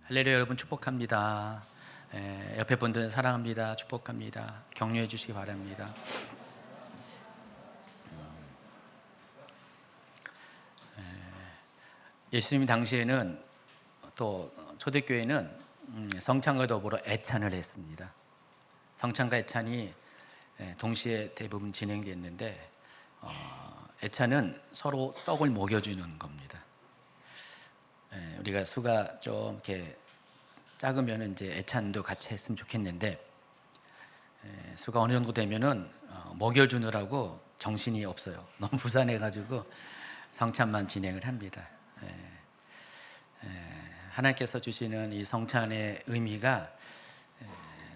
할렐루야. 여러분 축복합니다. 옆에 분들 사랑합니다. 축복합니다. 격려해 주시기 바랍니다. 예수님 당시에는 또 초대교회는 성찬과 더불어 애찬을 했습니다. 성찬과 애찬이 동시에 대부분 진행됐는데 애찬은 서로 떡을 먹여주는 겁니다. 우리가 수가 좀 이렇게 작으면 이제 애찬도 같이 했으면 좋겠는데 수가 어느 정도 되면은 먹여주느라고 정신이 없어요. 너무 부산해가지고 성찬만 진행을 합니다. 하나님께서 주시는 이 성찬의 의미가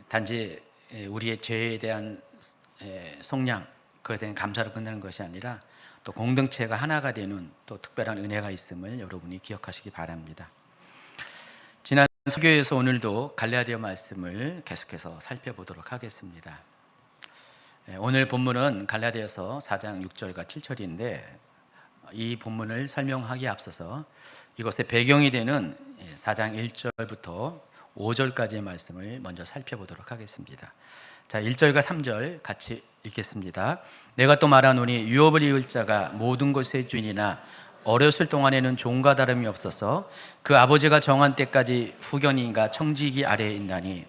단지 우리의 죄에 대한 속량, 그에 대한 감사로 끝나는 것이 아니라 또 공동체가 하나가 되는 또 특별한 은혜가 있음을 여러분이 기억하시기 바랍니다. 지난 설교에서 오늘도 갈라디아 말씀을 계속해서 살펴보도록 하겠습니다. 오늘 본문은 갈라디아서 4장 6절과 7절인데 이 본문을 설명하기에 앞서서 이것의 배경이 되는 4장 1절부터 5절까지의 말씀을 먼저 살펴보도록 하겠습니다. 자, 1절과 3절 같이 읽겠습니다. 내가 또 말하노니 유업을 이을 자가 모든 것의 주인이나 어렸을 동안에는 종과 다름이 없어서 그 아버지가 정한 때까지 후견인과 청지기 아래에 있나니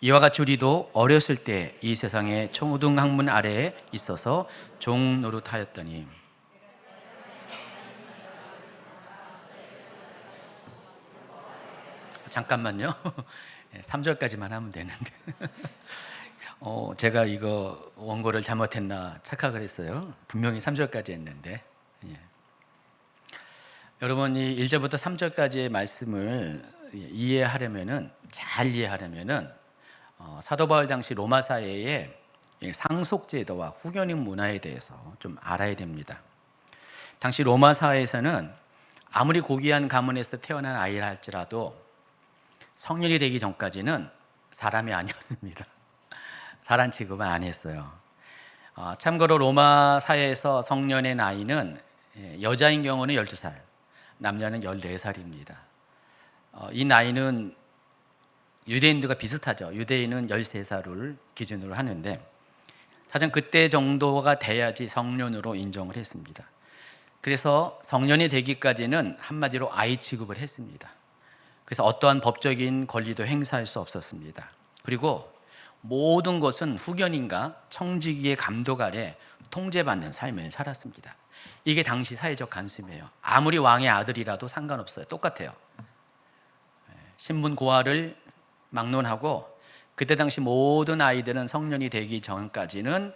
이와 같이 우리도 어렸을 때 이 세상의 초등학문 아래에 있어서 종 노릇하였더니. 잠깐만요. 3절까지만 하면 되는데 제가 이거 원고를 잘못했나 착각을 했어요. 분명히 3절까지 했는데 여러분 이 1절부터 3절까지의 말씀을 잘 이해하려면은 사도 바울 당시 로마 사회의 상속 제도와 후견인 문화에 대해서 좀 알아야 됩니다. 당시 로마 사회에서는 아무리 고귀한 가문에서 태어난 아이라 할지라도 성년이 되기 전까지는 사람이 아니었습니다. 사람 취급은 안 했어요. 참고로 로마 사회에서 성년의 나이는 여자인 경우는 12살, 남자는 14살입니다. 이 나이는 유대인들과 비슷하죠. 유대인은 13살을 기준으로 하는데 사실 그때 정도가 돼야지 성년으로 인정을 했습니다. 그래서 성년이 되기까지는 한마디로 아이 취급을 했습니다. 그래서 어떠한 법적인 권리도 행사할 수 없었습니다. 그리고 모든 것은 후견인과 청지기의 감독 아래 통제받는 삶을 살았습니다. 이게 당시 사회적 관습이에요. 아무리 왕의 아들이라도 상관없어요. 똑같아요. 신분 고하를 막론하고 그때 당시 모든 아이들은 성년이 되기 전까지는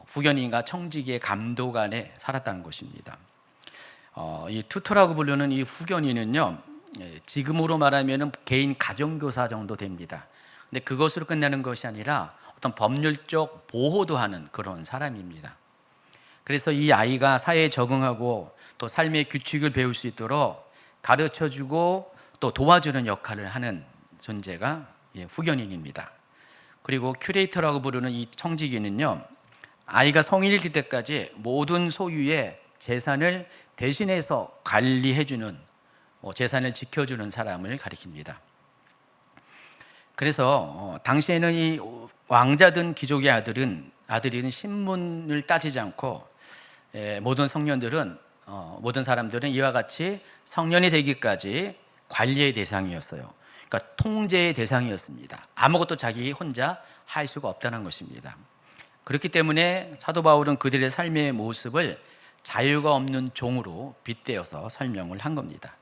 후견인과 청지기의 감독 아래 살았다는 것입니다. 이 투터라고 부르는 이 후견인은요, 지금으로 말하면 개인 가정교사 정도 됩니다. 근데 그것으로 끝나는 것이 아니라 어떤 법률적 보호도 하는 그런 사람입니다. 그래서 이 아이가 사회에 적응하고 또 삶의 규칙을 배울 수 있도록 가르쳐주고 또 도와주는 역할을 하는 존재가 후견인입니다. 그리고 큐레이터라고 부르는 이 청지기는요, 아이가 성인이 될 때까지 모든 소유의 재산을 대신해서 관리해주는, 재산을 지켜주는 사람을 가리킵니다. 그래서 당시에는 이 왕자든 귀족의 아들이든 신분을 따지지 않고 모든 성년들은 모든 사람들은 이와 같이 성년이 되기까지 관리의 대상이었어요. 그러니까 통제의 대상이었습니다. 아무것도 자기 혼자 할 수가 없다는 것입니다. 그렇기 때문에 사도 바울은 그들의 삶의 모습을 자유가 없는 종으로 빗대어서 설명을 한 겁니다.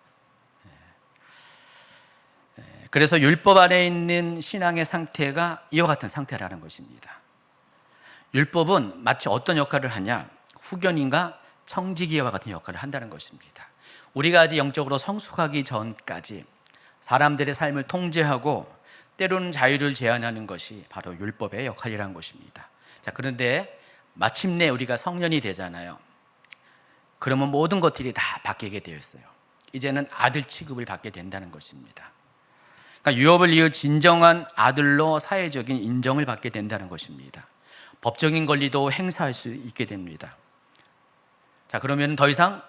그래서 율법 아래 있는 신앙의 상태가 이와 같은 상태라는 것입니다. 율법은 마치 어떤 역할을 하냐? 후견인과 청지기와 같은 역할을 한다는 것입니다. 우리가 아직 영적으로 성숙하기 전까지 사람들의 삶을 통제하고 때로는 자유를 제한하는 것이 바로 율법의 역할이라는 것입니다. 자, 그런데 마침내 우리가 성년이 되잖아요. 그러면 모든 것들이 다 바뀌게 되어 있어요. 이제는 아들 취급을 받게 된다는 것입니다. 그러니까 유업을 이을 진정한 아들로 사회적인 인정을 받게 된다는 것입니다. 법적인 권리도 행사할 수 있게 됩니다. 자, 그러면 더 이상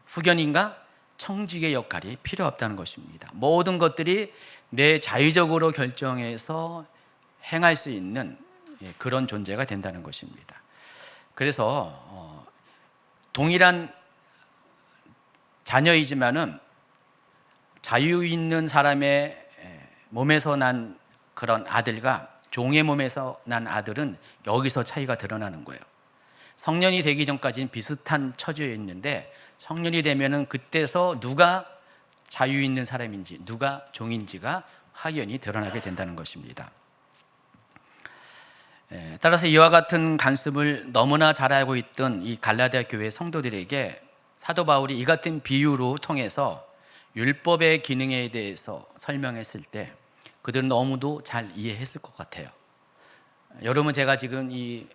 후견인과 청직의 역할이 필요 없다는 것입니다. 모든 것들이 내 자의적으로 결정해서 행할 수 있는 그런 존재가 된다는 것입니다. 그래서 동일한 자녀이지만은 자유 있는 사람의 몸에서 난 그런 아들과 종의 몸에서 난 아들은 여기서 차이가 드러나는 거예요. 성년이 되기 전까지는 비슷한 처지에 있는데 성년이 되면은 그때서 누가 자유 있는 사람인지 누가 종인지가 확연히 드러나게 된다는 것입니다. 따라서 이와 같은 관습을 너무나 잘 알고 있던 이 갈라디아 교회 성도들에게 사도 바울이 이 같은 비유로 통해서 율법의 기능에 대해서 설명했을 때 그들은 너무도 잘 이해했을 것 같아요. 여러분, 제가 지금 이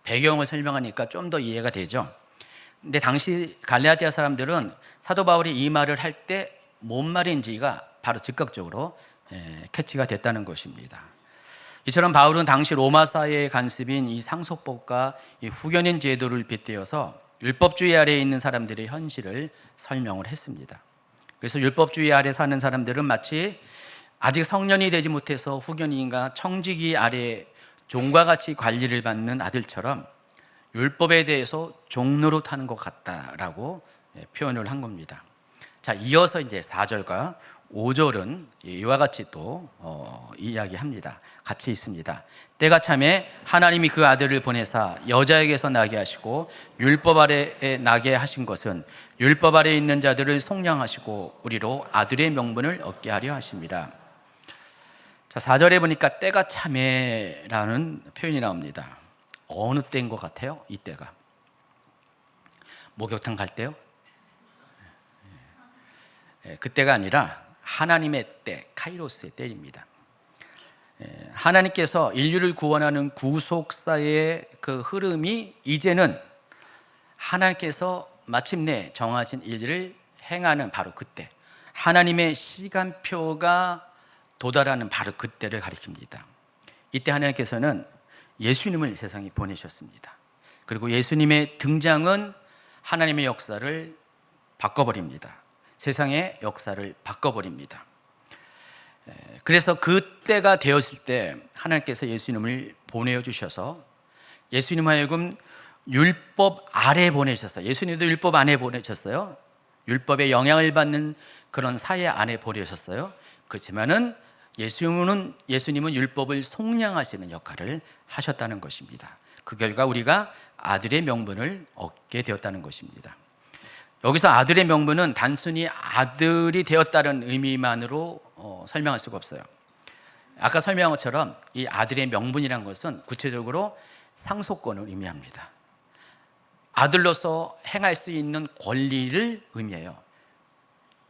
배경을 설명하니까 좀 더 이해가 되죠. 근데 당시 갈라디아 사람들은 사도 바울이 이 말을 할 때 뭔 말인지가 바로 즉각적으로 캐치가 됐다는 것입니다. 이처럼 바울은 당시 로마 사회의 관습인 이 상속법과 이 후견인 제도를 빗대어서 율법주의 아래에 있는 사람들의 현실을 설명을 했습니다. 그래서 율법주의 아래 사는 사람들은 마치 아직 성년이 되지 못해서 후견인과 청지기 아래 종과 같이 관리를 받는 아들처럼 율법에 대해서 종노릇하는 것 같다라고 표현을 한 겁니다. 자, 이어서 이제 4절과 5절은 이와 같이 또 이야기합니다. 같이 있습니다. 때가 참에 하나님이 그 아들을 보내사 여자에게서 나게 하시고 율법 아래에 나게 하신 것은 율법 아래에 있는 자들을 속량하시고 우리로 아들의 명분을 얻게 하려 하십니다. 자, 4절에 보니까 때가 참에라는 표현이 나옵니다. 어느 때인 것 같아요? 이 때가 목욕탕 갈 때요? 그때가 아니라 하나님의 때, 카이로스의 때입니다. 하나님께서 인류를 구원하는 구속사의 그 흐름이 이제는 하나님께서 마침내 정하신 일을 행하는 바로 그때, 하나님의 시간표가 도달하는 바로 그때를 가리킵니다. 이때 하나님께서는 예수님을 세상에 보내셨습니다. 그리고 예수님의 등장은 하나님의 역사를 바꿔버립니다. 세상의 역사를 바꿔버립니다. 그래서 그때가 되었을 때 하나님께서 예수님을 보내주셔서 예수님 하여금 율법 아래 보내셨어요. 예수님도 율법 안에 보내셨어요. 율법의 영향을 받는 그런 사회 안에 보내셨어요. 그렇지만은 예수님은 율법을 속량하시는 역할을 하셨다는 것입니다. 그 결과 우리가 아들의 명분을 얻게 되었다는 것입니다. 여기서 아들의 명분은 단순히 아들이 되었다는 의미만으로 설명할 수가 없어요. 아까 설명한 것처럼 이 아들의 명분이라는 것은 구체적으로 상속권을 의미합니다. 아들로서 행할 수 있는 권리를 의미해요.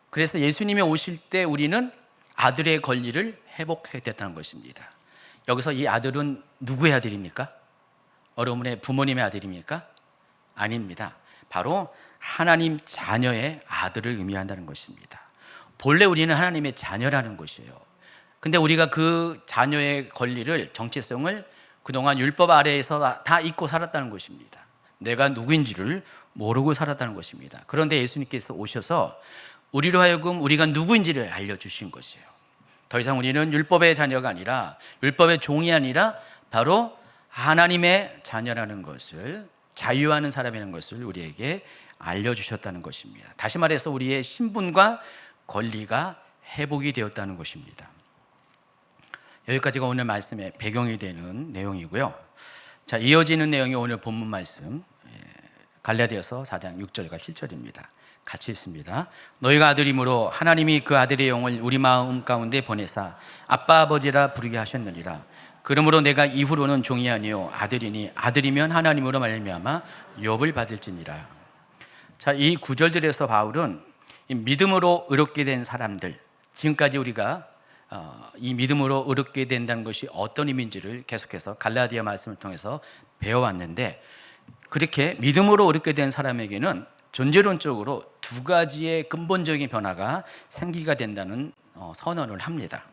그래서 예수님이 오실 때 우리는 아들의 권리를 회복해야 됐다는 것입니다. 여기서 이 아들은 누구의 아들입니까? 여러분의 부모님의 아들입니까? 아닙니다. 바로 하나님 자녀의 아들을 의미한다는 것입니다. 본래 우리는 하나님의 자녀라는 것이에요. 근데 우리가 그 자녀의 권리를, 정체성을 그동안 율법 아래에서 다 잊고 살았다는 것입니다. 내가 누구인지를 모르고 살았다는 것입니다. 그런데 예수님께서 오셔서 우리로 하여금 우리가 누구인지를 알려주신 것이에요. 더 이상 우리는 율법의 자녀가 아니라, 율법의 종이 아니라 바로 하나님의 자녀라는 것을, 자유하는 사람이라는 것을 우리에게 알려주셨다는 것입니다. 다시 말해서 우리의 신분과 권리가 회복이 되었다는 것입니다. 여기까지가 오늘 말씀의 배경이 되는 내용이고요. 자, 이어지는 내용이 오늘 본문 말씀 갈라디아서 4장 6절과 7절입니다. 같이 읽습니다. 너희가 아들이므로 하나님이 그 아들의 영을 우리 마음 가운데 보내사 아빠 아버지라 부르게 하셨느니라. 그러므로 내가 이후로는 종이 아니요 아들이니 아들이면 하나님으로 말미암아 유업을 받을지니라. 자, 이 구절들에서 바울은 이 믿음으로 의롭게 된 사람들, 지금까지 우리가 이 믿음으로 의롭게 된다는 것이 어떤 의미인지를 계속해서 갈라디아 말씀을 통해서 배워왔는데, 그렇게 믿음으로 의롭게 된 사람에게는 존재론적으로 두 가지의 근본적인 변화가 생기게 된다는 선언을 합니다.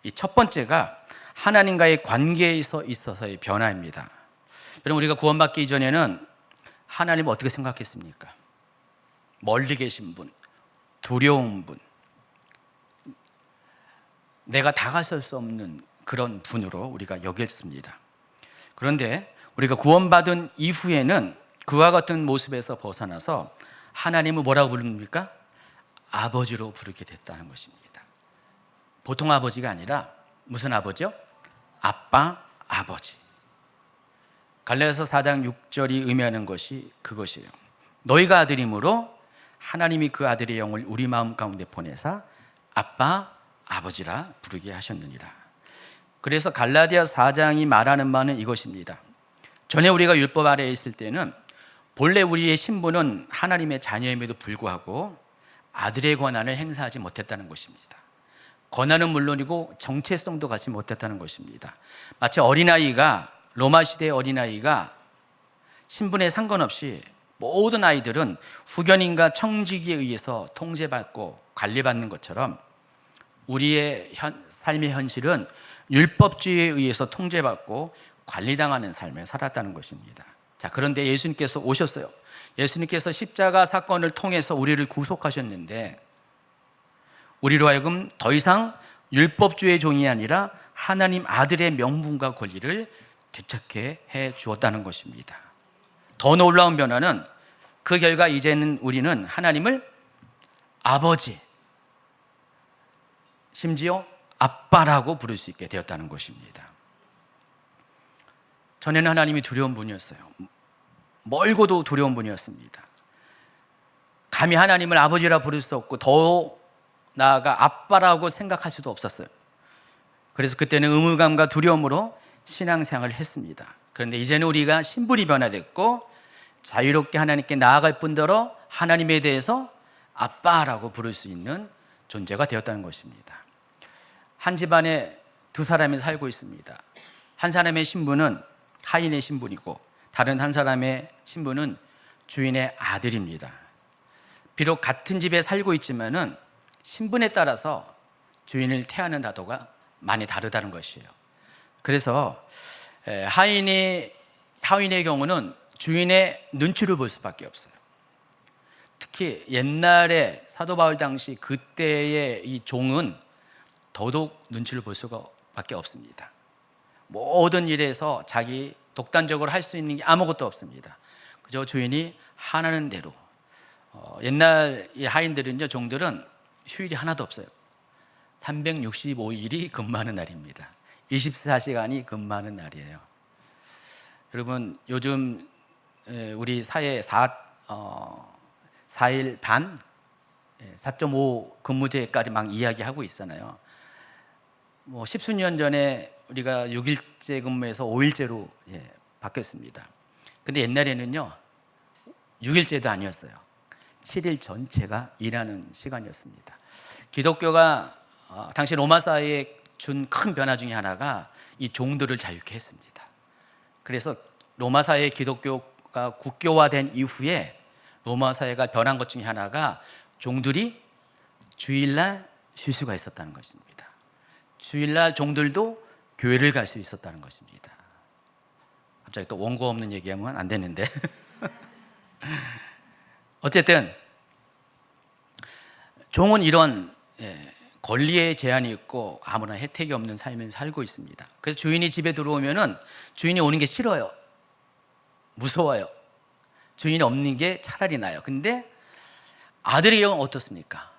이 첫 번째가 하나님과의 관계에 있어서의 변화입니다. 여러분, 우리가 구원받기 이전에는 하나님을 어떻게 생각했습니까? 멀리 계신 분, 두려운 분, 내가 다가설 수 없는 그런 분으로 우리가 여겼습니다. 그런데 우리가 구원받은 이후에는 그와 같은 모습에서 벗어나서 하나님을 뭐라고 부릅니까? 아버지로 부르게 됐다는 것입니다. 보통 아버지가 아니라 무슨 아버지요? 아빠, 아버지. 갈라디아서 4장 6절이 의미하는 것이 그것이에요. 너희가 아들이므로 하나님이 그 아들의 영을 우리 마음 가운데 보내사 아빠, 아버지라 부르게 하셨느니라. 그래서 갈라디아 4장이 말하는 바는 이것입니다. 전에 우리가 율법 아래에 있을 때는 본래 우리의 신분은 하나님의 자녀임에도 불구하고 아들의 권한을 행사하지 못했다는 것입니다. 권한은 물론이고 정체성도 갖지 못했다는 것입니다. 마치 어린아이가, 로마 시대의 어린아이가 신분에 상관없이 모든 아이들은 후견인과 청지기에 의해서 통제받고 관리받는 것처럼 우리의 삶의 현실은 율법주의에 의해서 통제받고 관리당하는 삶을 살았다는 것입니다. 자, 그런데 예수님께서 오셨어요. 예수님께서 십자가 사건을 통해서 우리를 구속하셨는데 우리로 하여금 더 이상 율법주의 종이 아니라 하나님 아들의 명분과 권리를 되찾게 해 주었다는 것입니다. 더 놀라운 변화는 그 결과 이제는 우리는 하나님을 아버지, 심지어 아빠라고 부를 수 있게 되었다는 것입니다. 전에는 하나님이 두려운 분이었어요. 멀고도 두려운 분이었습니다. 감히 하나님을 아버지라 부를 수 없고 더 나아가 아빠라고 생각할 수도 없었어요. 그래서 그때는 의무감과 두려움으로 신앙생활을 했습니다. 그런데 이제는 우리가 신분이 변화됐고 자유롭게 하나님께 나아갈 뿐더러 하나님에 대해서 아빠라고 부를 수 있는 존재가 되었다는 것입니다. 한 집안에 두 사람이 살고 있습니다. 한 사람의 신분은 하인의 신분이고 다른 한 사람의 신분은 주인의 아들입니다. 비록 같은 집에 살고 있지만은 신분에 따라서 주인을 태하는 다도가 많이 다르다는 것이에요. 그래서 하인의 경우는 주인의 눈치를 볼 수밖에 없어요. 특히 옛날에 사도 바울 당시 그때의 이 종은 더더욱 눈치를 볼 수밖에 없습니다. 모든 일에서 자기 독단적으로 할 수 있는 게 아무것도 없습니다. 그저 주인이 하라는 대로. 옛날 이 하인들은요, 종들은 휴일이 하나도 없어요. 365일이 근무하는 날입니다. 24시간이 근무하는 날이에요. 여러분, 요즘 우리 사회 4일 반, 4.5 근무제까지 막 이야기하고 있잖아요. 뭐 십수년 전에 우리가 6일제 근무에서 5일제로 바뀌었습니다. 근데 옛날에는요 6일제도 아니었어요. 7일 전체가 일하는 시간이었습니다. 기독교가 당시 로마 사회에 준 큰 변화 중에 하나가 이 종들을 자유케 했습니다. 그래서 로마 사회 기독교가 국교화된 이후에 로마 사회가 변한 것 중에 하나가 종들이 주일날 쉴 수가 있었다는 것입니다. 주일날 종들도 교회를 갈 수 있었다는 것입니다. 갑자기 또 원고 없는 얘기하면 안 되는데 어쨌든 종은 이런 권리에 제한이 있고 아무런 혜택이 없는 삶을 살고 있습니다. 그래서 주인이 집에 들어오면은 주인이 오는 게 싫어요. 무서워요. 주인이 없는 게 차라리 나아요. 근데 아들의 경우는 어떻습니까?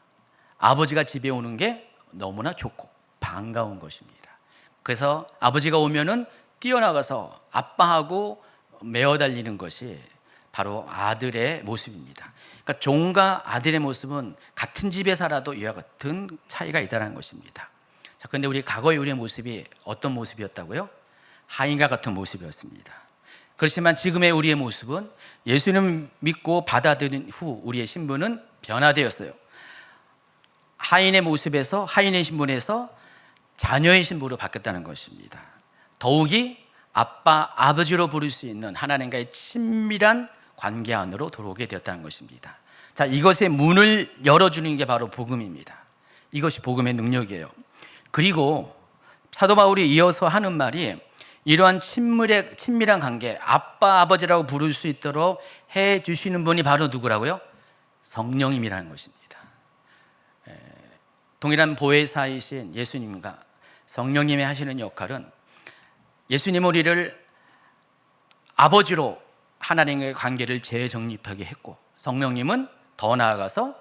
아버지가 집에 오는 게 너무나 좋고 반가운 것입니다. 그래서 아버지가 오면은 뛰어나가서 아빠하고 메어 달리는 것이 바로 아들의 모습입니다. 그러니까 종과 아들의 모습은 같은 집에 살아도 이와 같은 차이가 있다는 것입니다. 자, 그런데 우리 과거의 우리의 모습이 어떤 모습이었다고요? 하인과 같은 모습이었습니다. 그렇지만 지금의 우리의 모습은 예수님을 믿고 받아들인 후 우리의 신분은 변화되었어요. 하인의 모습에서, 하인의 신분에서 자녀의 신분으로 바뀌었다는 것입니다. 더욱이 아빠, 아버지로 부를 수 있는 하나님과의 친밀한 관계 안으로 들어오게 되었다는 것입니다. 자, 이것의 문을 열어주는 게 바로 복음입니다. 이것이 복음의 능력이에요. 그리고 사도 바울이 이어서 하는 말이 이러한 친밀한 관계, 아빠, 아버지라고 부를 수 있도록 해 주시는 분이 바로 누구라고요? 성령님이라는 것입니다. 동일한 보혜사이신 예수님과 성령님이 하시는 역할은 예수님 우리를 아버지로 하나님과의 관계를 재정립하게 했고, 성령님은 더 나아가서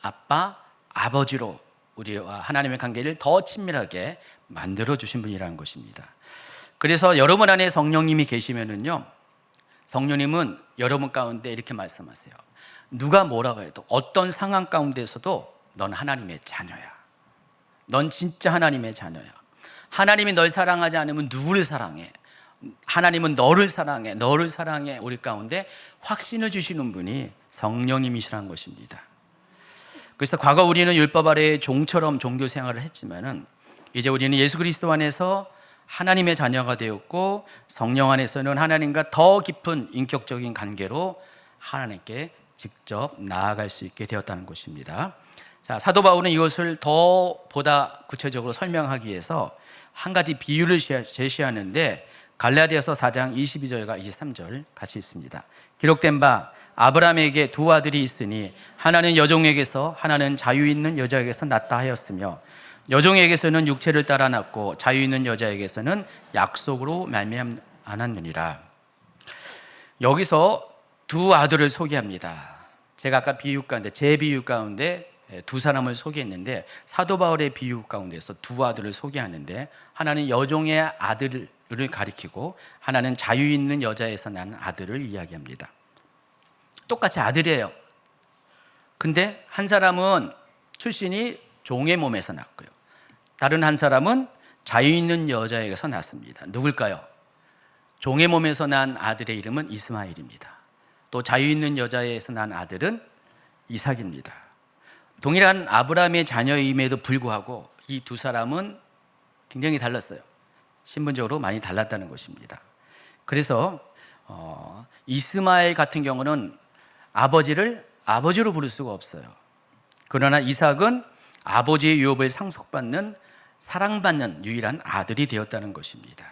아빠, 아버지로 우리와 하나님의 관계를 더 친밀하게 만들어주신 분이라는 것입니다. 그래서 여러분 안에 성령님이 계시면은요, 성령님은 여러분 가운데 이렇게 말씀하세요. 누가 뭐라고 해도, 어떤 상황 가운데서도 넌 하나님의 자녀야. 넌 진짜 하나님의 자녀야. 하나님이 널 사랑하지 않으면 누구를 사랑해? 하나님은 너를 사랑해. 너를 사랑해. 우리 가운데 확신을 주시는 분이 성령님이시라는 것입니다. 그래서 과거 우리는 율법 아래의 종처럼 종교 생활을 했지만은 이제 우리는 예수 그리스도 안에서 하나님의 자녀가 되었고, 성령 안에서는 하나님과 더 깊은 인격적인 관계로 하나님께 직접 나아갈 수 있게 되었다는 것입니다. 자, 사도 바울은 이것을 더 보다 구체적으로 설명하기 위해서 한 가지 비유를 제시하는데, 갈라디아서 4장 22절과 23절 같이 있습니다. 기록된 바 아브라함에게 두 아들이 있으니 하나는 여종에게서 하나는 자유 있는 여자에게서 났다 하였으며, 여종에게서는 육체를 따라 났고 자유 있는 여자에게서는 약속으로 말미암았느니라. 여기서 두 아들을 소개합니다. 제가 아까 비유 가운데, 제 비유 가운데 두 사람을 소개했는데, 사도 바울의 비유 가운데서 두 아들을 소개하는데, 하나는 여종의 아들을 가리키고 하나는 자유 있는 여자에서 난 아들을 이야기합니다. 똑같이 아들이에요. 근데 한 사람은 출신이 종의 몸에서 났고요, 다른 한 사람은 자유 있는 여자에게서 났습니다. 누굴까요? 종의 몸에서 난 아들의 이름은 이스마엘입니다. 또 자유 있는 여자에서 난 아들은 이삭입니다. 동일한 아브라함의 자녀임에도 불구하고 이 두 사람은 굉장히 달랐어요. 신분적으로 많이 달랐다는 것입니다. 그래서 이스마엘 같은 경우는 아버지를 아버지로 부를 수가 없어요. 그러나 이삭은 아버지의 유업을 상속받는, 사랑받는 유일한 아들이 되었다는 것입니다.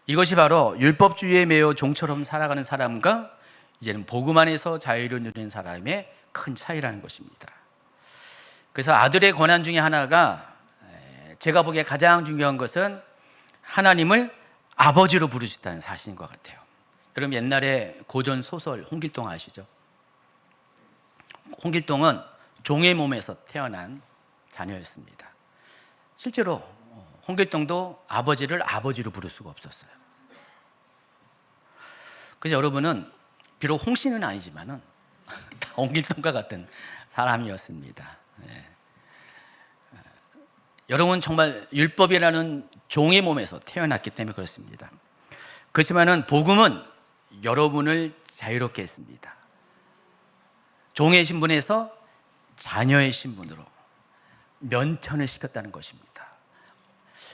이것이 바로 율법주의에 매여 종처럼 살아가는 사람과 이제는 복음 안에서 자유를 누리는 사람의 큰 차이라는 것입니다. 그래서 아들의 권한 중에 하나가, 제가 보기에 가장 중요한 것은 하나님을 아버지로 부를 수 있다는 사실인 것 같아요. 여러분, 옛날에 고전 소설 홍길동 아시죠? 홍길동은 종의 몸에서 태어난 자녀였습니다. 실제로 홍길동도 아버지를 아버지로 부를 수가 없었어요. 그래서 여러분은 비록 홍씨는 아니지만은 다 홍길동과 같은 사람이었습니다. 네. 여러분 정말 율법이라는 종의 몸에서 태어났기 때문에 그렇습니다. 그렇지만은 복음은 여러분을 자유롭게 했습니다. 종의 신분에서 자녀의 신분으로 면천을 시켰다는 것입니다.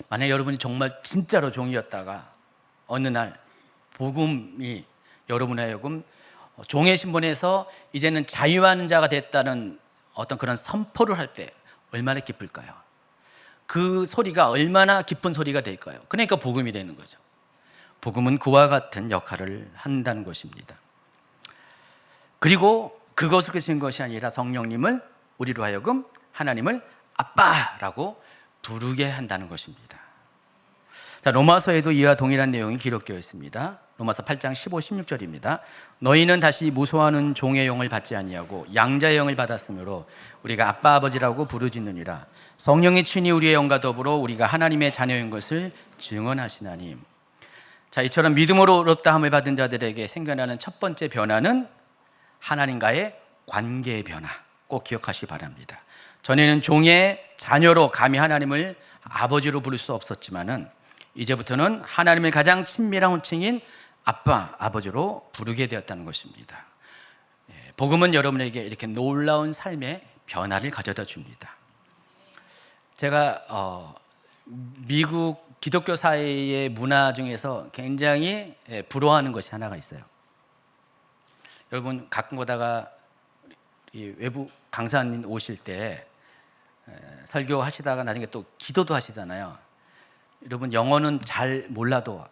만약 여러분이 정말 진짜로 종이었다가 어느 날 복음이 여러분에 하여금 종의 신분에서 이제는 자유하는 자가 됐다는 어떤 그런 선포를 할 때 얼마나 기쁠까요? 그 소리가 얼마나 기쁜 소리가 될까요? 그러니까 복음이 되는 거죠. 복음은 그와 같은 역할을 한다는 것입니다. 그리고 그것을 끝인 것이 아니라 성령님을 우리로 하여금 하나님을 아빠라고 부르게 한다는 것입니다. 자, 로마서에도 이와 동일한 내용이 기록되어 있습니다. 로마서 8장 15, 16절입니다. 너희는 다시 무소하는 종의 영을 받지 아니하고 양자의 영을 받았으므로 우리가 아빠 아버지라고 부르짖느니라. 성령이 친히 우리의 영과 더불어 우리가 하나님의 자녀인 것을 증언하시나니. 자, 이처럼 믿음으로 의롭다함을 받은 자들에게 생겨나는 첫 번째 변화는 하나님과의 관계의 변화, 꼭 기억하시기 바랍니다. 전에는 종의 자녀로 감히 하나님을 아버지로 부를 수 없었지만은 이제부터는 하나님의 가장 친밀한 호칭인 아빠, 아버지로 부르게 되었다는 것입니다. 복음은 여러분에게 이렇게 놀라운 삶의 변화를 가져다 줍니다. 제가 미국 기독교 사회의 문화 중에서 굉장히 부러워하는 것이 하나가 있어요. 여러분 가끔 보다가 외부 강사님 오실 때 설교하시다가 나중에 또 기도도 하시잖아요. 여러분 영어는 잘 몰라도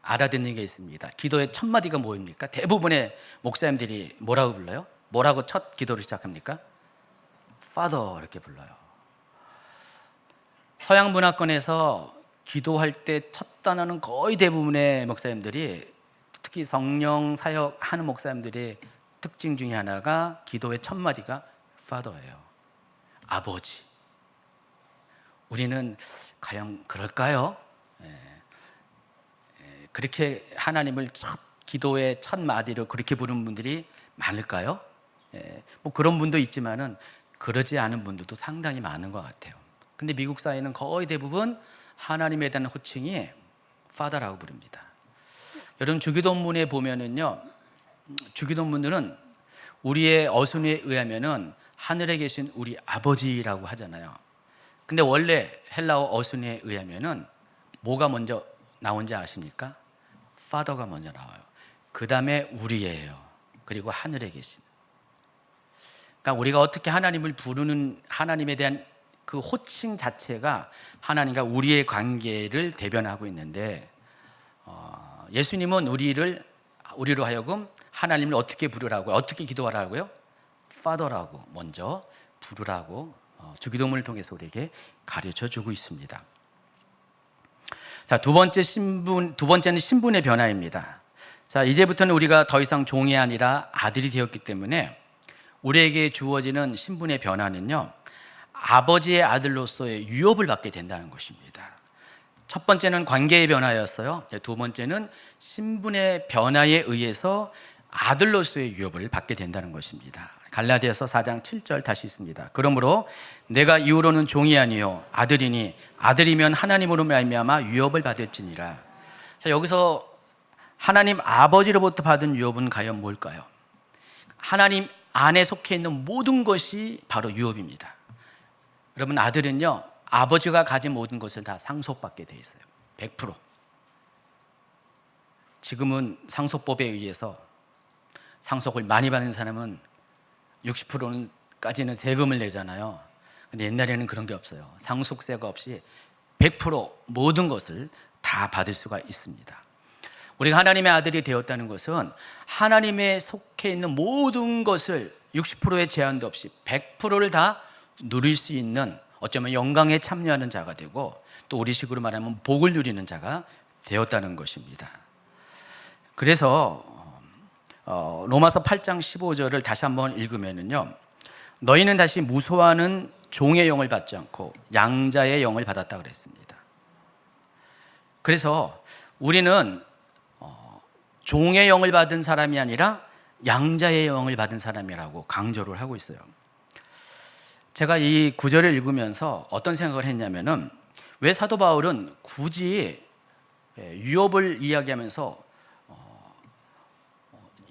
알아듣는 게 있습니다. 기도의 첫 마디가 뭐입니까? 대부분의 목사님들이 뭐라고 불러요? 뭐라고 첫 기도를 시작합니까? Father 이렇게 불러요. 서양 문화권에서 기도할 때 첫 단어는 거의 대부분의 목사님들이, 특히 성령 사역하는 목사님들의 특징 중에 하나가 기도의 첫 마디가 Father예요. 아버지. 우리는 과연 그럴까요? 그렇게 하나님을 기도의 첫 마디로 그렇게 부르는 분들이 많을까요? 뭐 그런 분도 있지만은 그러지 않은 분들도 상당히 많은 것 같아요. 근데 미국 사회는 거의 대부분 하나님에 대한 호칭이 Father라고 부릅니다. 여러분, 주기도문에 보면은요, 주기도문들은 우리의 어순에 의하면은 하늘에 계신 우리 아버지라고 하잖아요. 근데 원래 헬라어 어순에 의하면은 뭐가 먼저 나온지 아십니까? Father가 먼저 나와요. 그 다음에 우리예요. 그리고 하늘에 계신. 그러니까 우리가 어떻게 하나님을 부르는, 하나님에 대한 그 호칭 자체가 하나님과 우리의 관계를 대변하고 있는데, 예수님은 우리로 하여금 하나님을 어떻게 부르라고요? 어떻게 기도하라고요? Father라고 먼저 부르라고 주기도문을 통해서 우리에게 가르쳐 주고 있습니다. 자, 두 번째는 신분의 변화입니다. 자, 이제부터는 우리가 더 이상 종이 아니라 아들이 되었기 때문에 우리에게 주어지는 신분의 변화는요, 아버지의 아들로서의 유업을 받게 된다는 것입니다. 첫 번째는 관계의 변화였어요. 두 번째는 신분의 변화에 의해서 아들로서의 유업을 받게 된다는 것입니다. 갈라디아서 4장 7절 다시 있습니다. 그러므로 내가 이후로는 종이 아니요 아들이니 아들이면 하나님으로 말미암아 유업을 받을지니라. 자, 여기서 하나님 아버지로부터 받은 유업은 과연 뭘까요? 하나님 안에 속해 있는 모든 것이 바로 유업입니다. 여러분, 아들은요, 아버지가 가진 모든 것을 다 상속받게 돼 있어요. 100%. 지금은 상속법에 의해서 상속을 많이 받는 사람은 60%까지는 세금을 내잖아요. 근데 옛날에는 그런 게 없어요. 상속세가 없이 100% 모든 것을 다 받을 수가 있습니다. 우리가 하나님의 아들이 되었다는 것은 하나님에 속해 있는 모든 것을 60%의 제한도 없이 100%를 다 누릴 수 있는, 어쩌면 영광에 참여하는 자가 되고, 또 우리식으로 말하면 복을 누리는 자가 되었다는 것입니다. 그래서 로마서 8장 15절을 다시 한번 읽으면은요, 너희는 다시 무소하는 종의 영을 받지 않고 양자의 영을 받았다 그랬습니다. 그래서 우리는 종의 영을 받은 사람이 아니라 양자의 영을 받은 사람이라고 강조를 하고 있어요. 제가 이 구절을 읽으면서 어떤 생각을 했냐면은, 왜 사도 바울은 굳이 유업을 이야기하면서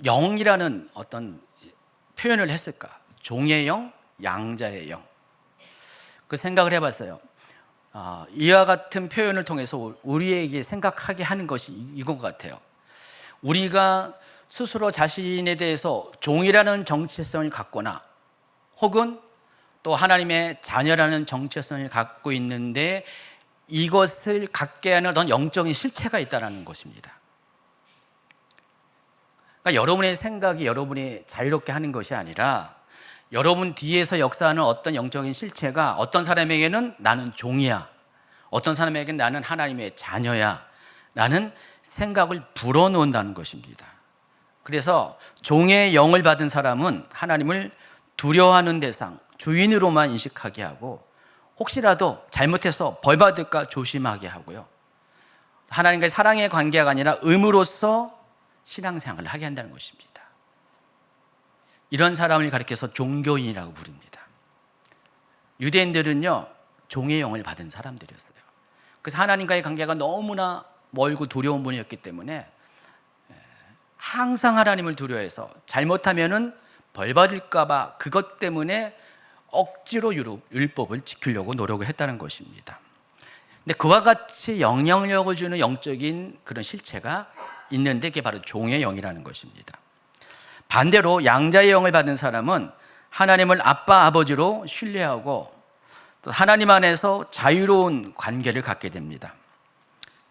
영이라는 어떤 표현을 했을까? 종의 영, 양자의 영. 그 생각을 해봤어요. 이와 같은 표현을 통해서 우리에게 생각하게 하는 것이 이건 것 같아요. 우리가 스스로 자신에 대해서 종이라는 정체성을 갖거나, 혹은 또 하나님의 자녀라는 정체성을 갖고 있는데, 이것을 갖게 하는 어떤 영적인 실체가 있다는 것입니다. 그러니까 여러분의 생각이 여러분이 자유롭게 하는 것이 아니라, 여러분 뒤에서 역사하는 어떤 영적인 실체가 어떤 사람에게는 나는 종이야, 어떤 사람에게는 나는 하나님의 자녀야 라는 생각을 불어넣는다는 것입니다. 그래서 종의 영을 받은 사람은 하나님을 두려워하는 대상, 주인으로만 인식하게 하고, 혹시라도 잘못해서 벌받을까 조심하게 하고요, 하나님과의 사랑의 관계가 아니라 의무로서 신앙생활을 하게 한다는 것입니다. 이런 사람을 가리켜서 종교인이라고 부릅니다. 유대인들은요, 종의 영을 받은 사람들이었어요. 그래서 하나님과의 관계가 너무나 멀고 두려운 분이었기 때문에 항상 하나님을 두려워해서 잘못하면은 벌받을까 봐 그것 때문에 억지로 율법을 지키려고 노력을 했다는 것입니다. 근데 그와 같이 영향력을 주는 영적인 그런 실체가 있는데, 그게 바로 종의 영이라는 것입니다. 반대로 양자의 영을 받은 사람은 하나님을 아빠, 아버지로 신뢰하고 또 하나님 안에서 자유로운 관계를 갖게 됩니다.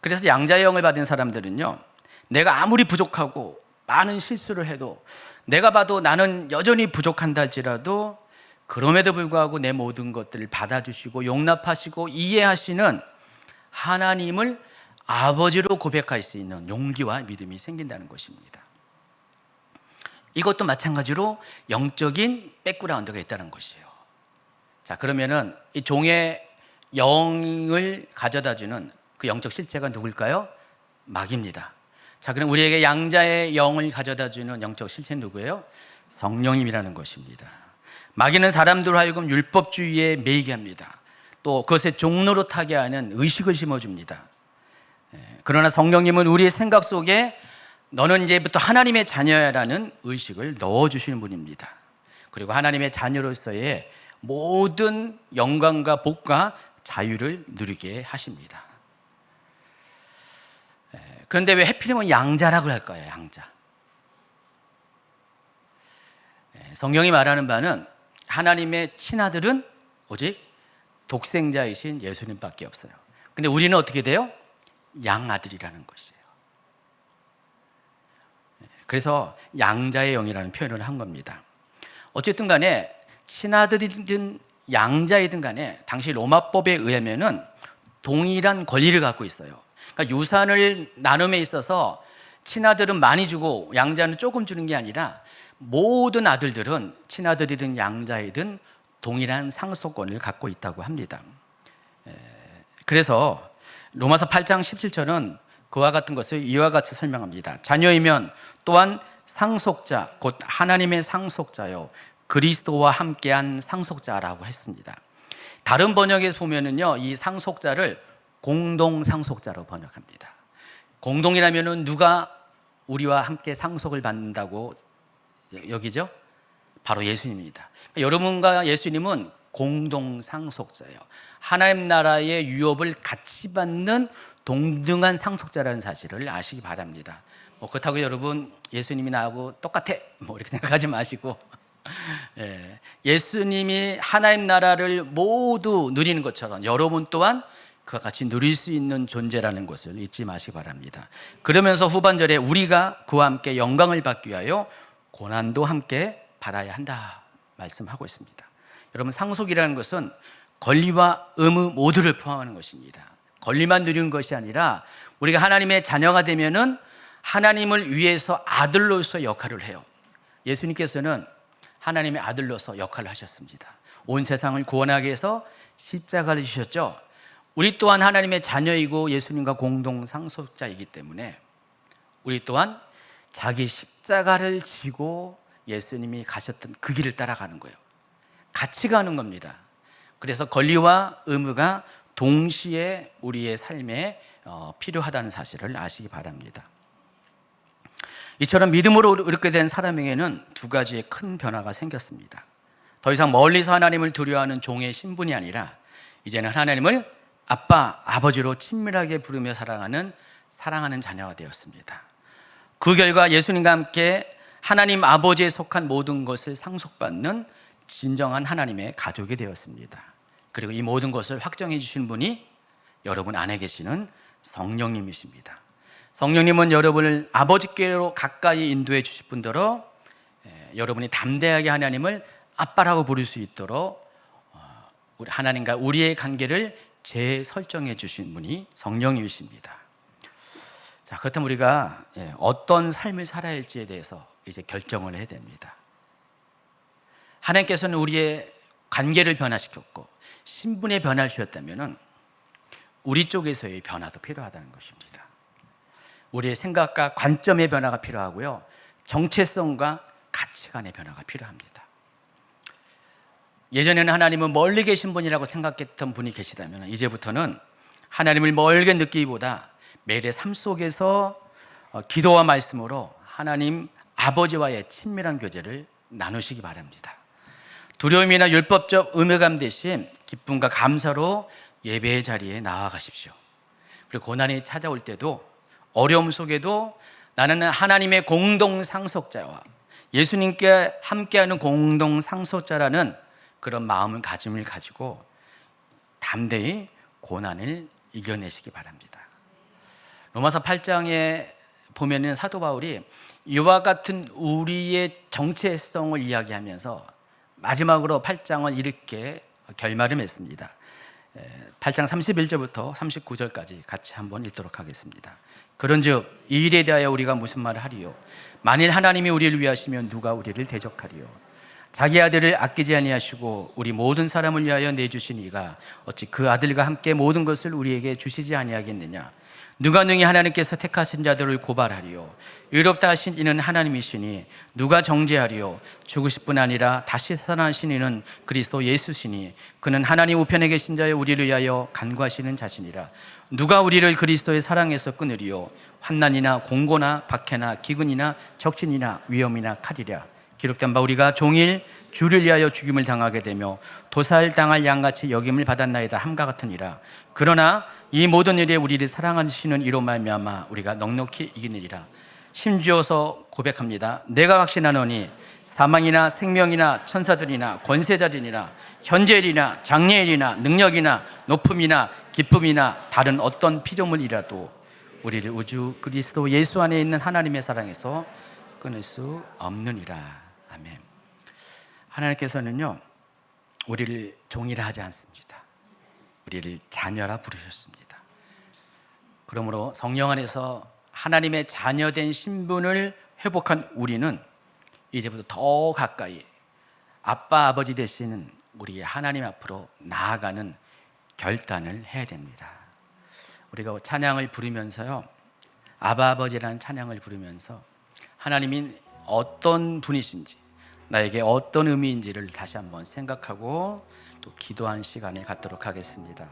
그래서 양자의 영을 받은 사람들은요, 내가 아무리 부족하고 많은 실수를 해도, 내가 봐도 나는 여전히 부족한다 할지라도 그럼에도 불구하고 내 모든 것들을 받아주시고 용납하시고 이해하시는 하나님을 아버지로 고백할 수 있는 용기와 믿음이 생긴다는 것입니다. 이것도 마찬가지로 영적인 백그라운드가 있다는 것이에요. 자, 그러면은 이 종의 영을 가져다주는 그 영적 실체가 누굴까요? 마귀입니다. 자, 그럼 우리에게 양자의 영을 가져다주는 영적 실체는 누구예요? 성령님이라는 것입니다. 마귀는 사람들 하여금 율법주의에 매이게 합니다. 또 그것의 종로로 타게 하는 의식을 심어줍니다. 그러나 성령님은 우리의 생각 속에 너는 이제부터 하나님의 자녀라는 의식을 넣어주시는 분입니다. 그리고 하나님의 자녀로서의 모든 영광과 복과 자유를 누리게 하십니다. 그런데 왜 해필이면 양자라고 할까요? 양자. 성경이 말하는 바는 하나님의 친아들은 오직 독생자이신 예수님밖에 없어요. 근데 우리는 어떻게 돼요? 양아들이라는 것이에요. 그래서 양자의 영이라는 표현을 한 겁니다. 어쨌든 간에 친아들이든 양자이든 간에 당시 로마법에 의하면은 동일한 권리를 갖고 있어요. 그러니까 유산을 나눔에 있어서 친아들은 많이 주고 양자는 조금 주는 게 아니라 모든 아들들은 친아들이든 양자이든 동일한 상속권을 갖고 있다고 합니다. 그래서 로마서 8장 17절은 그와 같은 것을 이와 같이 설명합니다. 자녀이면 또한 상속자, 곧 하나님의 상속자요 그리스도와 함께한 상속자라고 했습니다. 다른 번역에서 보면은요, 이 상속자를 공동 상속자로 번역합니다. 공동이라면은 누가 우리와 함께 상속을 받는다고 여기죠? 바로 예수님입니다. 여러분과 예수님은 공동 상속자예요. 하나님 나라의 유업을 같이 받는 동등한 상속자라는 사실을 아시기 바랍니다. 그렇다고 여러분 예수님이 나하고 똑같아 이렇게 생각하지 마시고 예수님이 하나님 나라를 모두 누리는 것처럼 여러분 또한 그와 같이 누릴 수 있는 존재라는 것을 잊지 마시기 바랍니다. 그러면서 후반절에 우리가 그와 함께 영광을 받기 위하여 고난도 함께 받아야 한다 말씀하고 있습니다. 여러분 상속이라는 것은 권리와 의무 모두를 포함하는 것입니다. 권리만 누리는 것이 아니라 우리가 하나님의 자녀가 되면은 하나님을 위해서 아들로서 역할을 해요. 예수님께서는 하나님의 아들로서 역할을 하셨습니다. 온 세상을 구원하기 위해서 십자가를 지셨죠. 우리 또한 하나님의 자녀이고 예수님과 공동 상속자이기 때문에 우리 또한 자기 십자가를 지고 예수님이 가셨던 그 길을 따라가는 거예요. 같이 가는 겁니다. 그래서 권리와 의무가 동시에 우리의 삶에 필요하다는 사실을 아시기 바랍니다. 이처럼 믿음으로 이렇게 된 사람에게는 두 가지의 큰 변화가 생겼습니다. 더 이상 멀리서 하나님을 두려워하는 종의 신분이 아니라 이제는 하나님을 아빠, 아버지로 친밀하게 부르며 사랑하는 자녀가 되었습니다. 그 결과 예수님과 함께 하나님 아버지에 속한 모든 것을 상속받는 진정한 하나님의 가족이 되었습니다. 그리고 이 모든 것을 확정해 주신 분이 여러분 안에 계시는 성령님이십니다. 성령님은 여러분을 아버지께로 가까이 인도해 주실 뿐더러 여러분이 담대하게 하나님을 아빠라고 부를 수 있도록 하나님과 우리의 관계를 재설정해 주신 분이 성령님이십니다. 자, 그렇다면 우리가 어떤 삶을 살아야 할지에 대해서 이제 결정을 해야 됩니다. 하나님께서는 우리의 관계를 변화시켰고 신분의 변화를 주셨다면 우리 쪽에서의 변화도 필요하다는 것입니다. 우리의 생각과 관점의 변화가 필요하고요, 정체성과 가치관의 변화가 필요합니다. 예전에는 하나님은 멀리 계신 분이라고 생각했던 분이 계시다면 이제부터는 하나님을 멀게 느끼기보다 매일의 삶 속에서 기도와 말씀으로 하나님 아버지와의 친밀한 교제를 나누시기 바랍니다. 두려움이나 율법적 의무감 대신 기쁨과 감사로 예배의 자리에 나아가십시오. 그리고 고난이 찾아올 때도 어려움 속에도 나는 하나님의 공동 상속자와 예수님께 함께하는 공동 상속자라는 그런 마음을 가지고 담대히 고난을 이겨내시기 바랍니다. 로마서 8장에 보면은 사도 바울이 이와 같은 우리의 정체성을 이야기하면서 마지막으로 8장을 이렇게 결말을 맺습니다. 8장 31절부터 39절까지 같이 한번 읽도록 하겠습니다. 그런즉 이 일에 대하여 우리가 무슨 말을 하리요? 만일 하나님이 우리를 위하시면 누가 우리를 대적하리요? 자기 아들을 아끼지 아니하시고 우리 모든 사람을 위하여 내주신 이가 어찌 그 아들과 함께 모든 것을 우리에게 주시지 아니하겠느냐? 누가 능히 하나님께서 택하신 자들을 고발하리요? 의롭다 하신 이는 하나님이시니 누가 정죄하리요? 죽으실 뿐 아니라 다시 살아나신 이는 그리스도 예수시니 그는 하나님 우편에 계신 자여 우리를 위하여 간구하시는 자시니라. 누가 우리를 그리스도의 사랑에서 끊으리요? 환난이나 공고나 박해나 기근이나 적신이나 위험이나 칼이랴. 기록된 바 우리가 종일 주를 위하여 죽임을 당하게 되며 도살당할 양같이 여김을 받았나이다 함과 같으니라. 그러나 이 모든 일에 우리를 사랑하시는 이로 말미암아 우리가 넉넉히 이기느니라. 심지어서 고백합니다. 내가 확신하노니 사망이나 생명이나 천사들이나 권세자들이나 현재일이나 장래일이나 능력이나 높음이나 기쁨이나 다른 어떤 피조물이라도 우리를 우주 그리스도 예수 안에 있는 하나님의 사랑에서 끊을 수 없느니라. 아멘. 하나님께서는요, 우리를 종이라 하지 않습니다. 우리를 자녀라 부르셨습니다. 그러므로 성령 안에서 하나님의 자녀된 신분을 회복한 우리는 이제부터 더 가까이 아빠 아버지 되시는 우리의 하나님 앞으로 나아가는 결단을 해야 됩니다. 우리가 찬양을 부르면서요, 아바 아버지라는 찬양을 부르면서 하나님이 어떤 분이신지, 나에게 어떤 의미인지를 다시 한번 생각하고 또 기도하는 시간을 갖도록 하겠습니다.